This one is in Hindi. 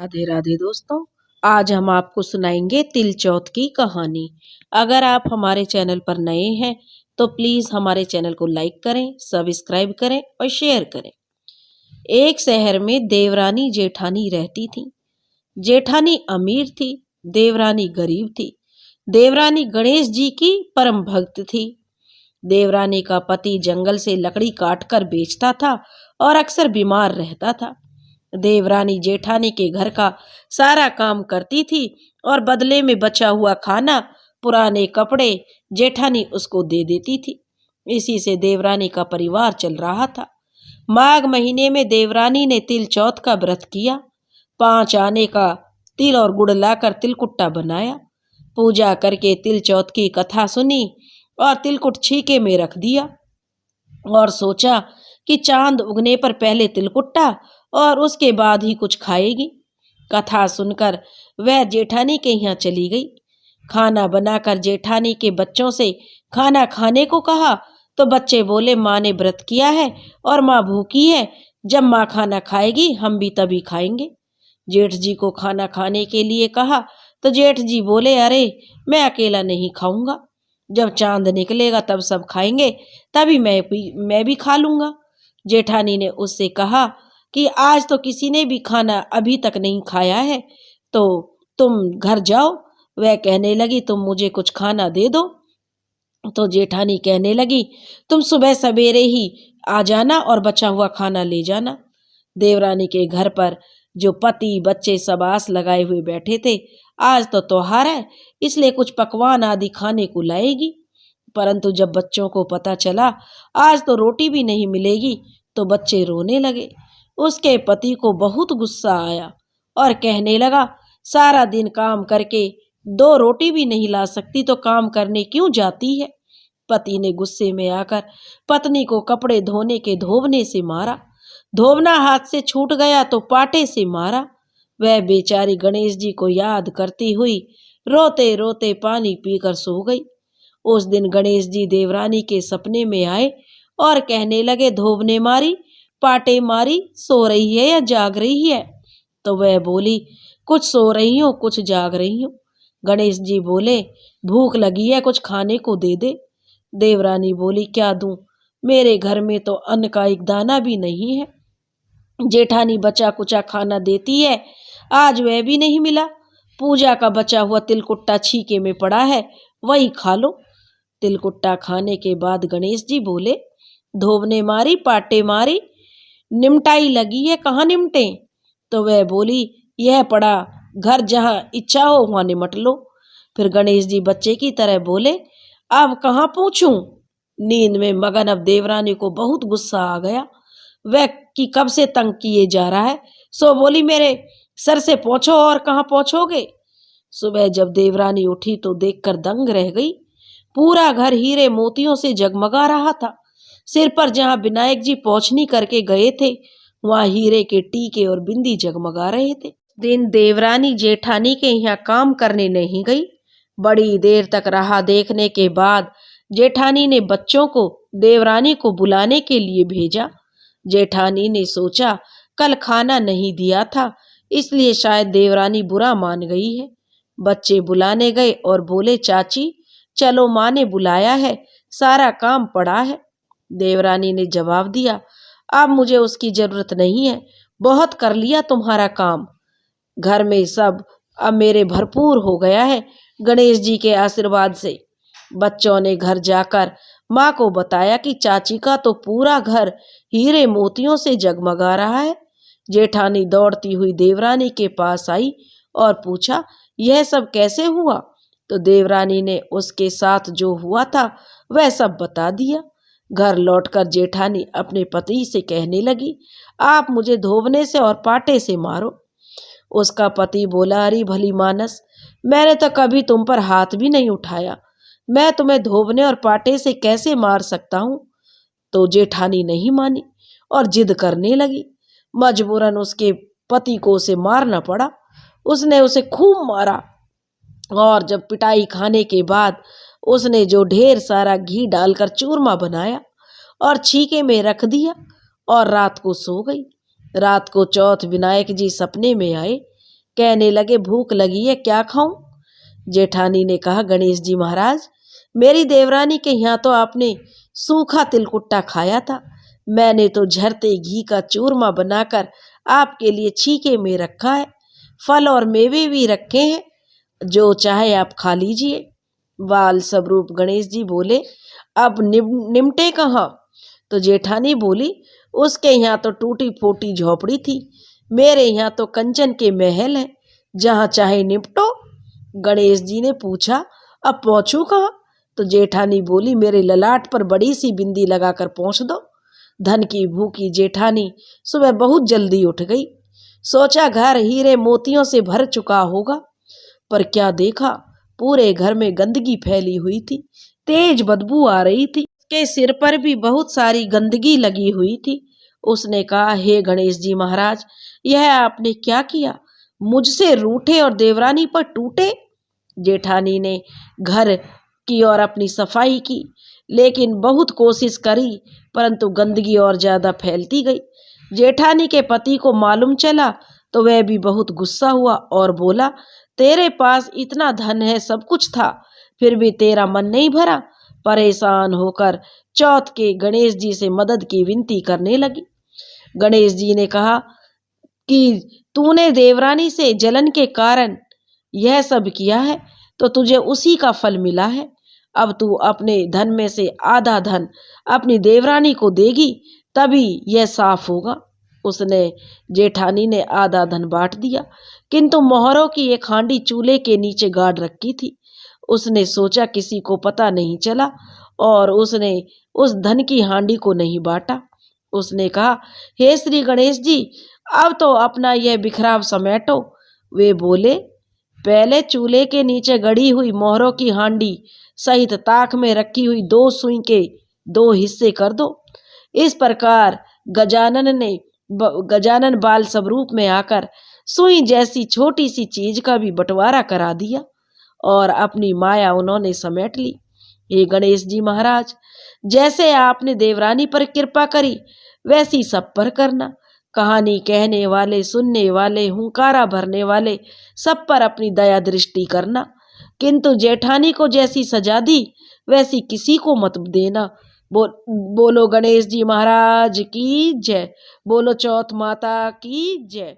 राधे राधे दोस्तों। आज हम आपको सुनाएंगे तिल चौथ की कहानी। अगर आप हमारे चैनल पर नए हैं तो प्लीज हमारे चैनल को लाइक करें, सब्सक्राइब करें और शेयर करें। एक शहर में देवरानी जेठानी रहती थी। जेठानी अमीर थी, देवरानी गरीब थी। देवरानी गणेश जी की परम भक्त थी। देवरानी का पति जंगल से लकड़ी काटकर बेचता था और अक्सर बीमार रहता था। देवरानी जेठानी के घर का सारा काम करती थी और बदले में बचा हुआ खाना, पुराने कपड़े जेठानी उसको दे देती थी। इसी से देवरानी का परिवार चल रहा था। माघ महीने में देवरानी ने तिल चौथ का व्रत किया। 5 आने का तिल और गुड़ लाकर तिलकुट्टा बनाया। पूजा करके तिल चौथ की कथा सुनी और तिलकुट छीके में रख दिया और सोचा कि चांद उगने पर पहले तिलकुट्टा और उसके बाद ही कुछ खाएगी। कथा सुनकर वह जेठानी के यहाँ चली गई। खाना बनाकर जेठानी के बच्चों से खाना खाने को कहा तो बच्चे बोले, माँ ने व्रत किया है और माँ भूखी है, जब माँ खाना खाएगी हम भी तभी खाएंगे। जेठ जी को खाना खाने के लिए कहा तो जेठ जी बोले, अरे मैं अकेला नहीं खाऊंगा, जब चांद निकलेगा तब सब खाएंगे, तभी मैं भी खा लूंगा। जेठानी ने उससे कहा कि आज तो किसी ने भी खाना अभी तक नहीं खाया है, तो तुम घर जाओ। वह कहने लगी, तुम मुझे कुछ खाना दे दो। तो जेठानी कहने लगी, तुम सुबह सवेरे ही आ जाना और बचा हुआ खाना ले जाना। देवरानी के घर पर जो पति बच्चे सब आस लगाए हुए बैठे थे। आज तो त्योहार है, इसलिए कुछ पकवान आदि खाने को लाएगी। परंतु जब बच्चों को पता चला आज तो रोटी भी नहीं मिलेगी तो बच्चे रोने लगे। उसके पति को बहुत गुस्सा आया और कहने लगा, सारा दिन काम करके 2 रोटी भी नहीं ला सकती तो काम करने क्यों जाती है। पति ने गुस्से में आकर पत्नी को कपड़े धोने के धोबने से मारा। धोबना हाथ से छूट गया तो पाटे से मारा। वह बेचारी गणेश जी को याद करती हुई रोते रोते पानी पीकर सो गई। उस दिन गणेश जी देवरानी के सपने में आए और कहने लगे, धोबने मारी, पाटे मारी, सो रही है या जाग रही है। तो वह बोली, कुछ सो रही हूँ कुछ जाग रही हूँ। गणेश जी बोले, भूख लगी है, कुछ खाने को दे दे। देवरानी बोली, क्या दूं, मेरे घर में तो अन्न का एक दाना भी नहीं है। जेठानी बचा कुचा खाना देती है, आज वह भी नहीं मिला। पूजा का बचा हुआ तिलकुट्टा छीके में पड़ा है, वही खा लो। तिलकुट्टा खाने के बाद गणेश जी बोले, धोबने मारी, पाटे मारी, निमटाई लगी है, कहाँ निमटे। तो वह बोली, यह पड़ा घर, जहाँ इच्छा हो वहां निमट लो। फिर गणेश जी बच्चे की तरह बोले, अब कहाँ पूछूं। नींद में मगन अब देवरानी को बहुत गुस्सा आ गया। वह कि कब से तंग किए जा रहा है, सो बोली, मेरे सर से पूछो और कहाँ पहुंचोगे। सुबह जब देवरानी उठी तो देखकर दंग रह गई। पूरा घर हीरे मोतियों से जगमगा रहा था। सिर पर जहां विनायक जी पहुंचनी करके गए थे वहां हीरे के टीके और बिंदी जगमगा रहे थे। दिन देवरानी जेठानी के यहाँ काम करने नहीं गई। बड़ी देर तक राह देखने के बाद जेठानी ने बच्चों को देवरानी को बुलाने के लिए भेजा। जेठानी ने सोचा, कल खाना नहीं दिया था इसलिए शायद देवरानी बुरा मान गई है। बच्चे बुलाने गए और बोले, चाची चलो, माँ ने बुलाया है, सारा काम पड़ा है। देवरानी ने जवाब दिया, अब मुझे उसकी जरूरत नहीं है, बहुत कर लिया तुम्हारा काम। घर में सब अब मेरे भरपूर हो गया है गणेश जी के आशीर्वाद से। बच्चों ने घर जाकर माँ को बताया कि चाची का तो पूरा घर हीरे मोतियों से जगमगा रहा है। जेठानी दौड़ती हुई देवरानी के पास आई और पूछा, यह सब कैसे हुआ। तो देवरानी ने उसके साथ जो हुआ था वह सब बता दिया। घर लौटकर जेठानी अपने पति से कहने लगी, आप मुझे धोबने से और पाटे से मारो। उसका पति बोला, अरे भली मानस, मैंने तो कभी तुम पर हाथ भी नहीं उठाया, मैं तुम्हें धोबने और पाटे से कैसे मार सकता हूँ। तो जेठानी नहीं मानी और जिद करने लगी। मजबूरन उसके पति को उसे मारना पड़ा। उसने उसे खूब मारा और जब पिटाई खाने के बाद उसने जो ढेर सारा घी डालकर चूरमा बनाया और छीके में रख दिया और रात को सो गई। रात को चौथ विनायक जी सपने में आए। कहने लगे भूख लगी है, क्या खाऊं? जेठानी ने कहा गणेश जी महाराज, मेरी देवरानी के यहाँ तो आपने सूखा तिलकुट्टा खाया था। मैंने तो झरते घी का चूरमा बनाकर आपके लिए छीके में रखा है। फल और मेवे भी रखे हैं, जो चाहे आप खा लीजिए। बाल स्वरूप गणेश जी बोले, अब निमटे कहाँ? तो जेठानी बोली, उसके यहाँ तो टूटी फूटी झोपड़ी थी, मेरे यहाँ तो कंचन के महल है, जहाँ चाहे निपटो। गणेश जी ने पूछा, अब पहुंचू कहाँ? तो जेठानी बोली, मेरे ललाट पर बड़ी सी बिंदी लगाकर पहुंच दो। धन की भूखी जेठानी सुबह बहुत जल्दी उठ गई। सोचा घर हीरे मोतियों से भर चुका होगा, पर क्या देखा, पूरे घर में गंदगी फैली हुई थी, तेज बदबू आ रही थी, उसके सिर पर भी बहुत सारी गंदगी लगी हुई थी। उसने कहा, हे गणेश जी महाराज, यह आपने क्या किया? मुझसे रूठे और देवरानी पर टूटे। जेठानी ने घर की और अपनी सफाई की, लेकिन बहुत कोशिश करी, परंतु गंदगी और ज्यादा फैलती गई। जेठानी के पति को मालूम चला तो वह भी बहुत गुस्सा हुआ और बोला, तेरे पास इतना धन है, सब कुछ था, फिर भी तेरा मन नहीं भरा। परेशान होकर चौथ के गणेश जी से मदद की विनती करने लगी। गणेश जी ने कहा कि तूने देवरानी से जलन के कारण यह सब किया है, तो तुझे उसी का फल मिला है। अब तू अपने धन में से आधा धन अपनी देवरानी को देगी, तभी यह साफ होगा। उसने जेठानी ने आधा धन बांट दिया, किंतु मोहरों की एक हांडी चूल्हे के नीचे गाड़ रखी थी। उसने सोचा किसी को पता नहीं चला, और उसने उस धन की हांडी को नहीं बांटा। उसने कहा, हे श्री गणेश जी, अब तो अपना यह बिखराव समेटो। वे बोले, पहले चूल्हे के नीचे गड़ी हुई मोहरों की हांडी सहित ताक में रखी हुई 2 सुई के 2 हिस्से कर दो। इस प्रकार गजानन बाल स्वरूप में आकर सुई जैसी छोटी सी चीज का भी बंटवारा करा दिया, और अपनी माया उन्होंने समेट ली। हे गणेश जी महाराज, जैसे आपने देवरानी पर कृपा करी, वैसी सब पर करना। कहानी कहने वाले, सुनने वाले, हुंकारा भरने वाले, सब पर अपनी दया दृष्टि करना, किंतु जेठानी को जैसी सजा दी, वैसी किसी को मत देना। बोलो गणेश जी महाराज की जय। बोलो चौथ माता की जय।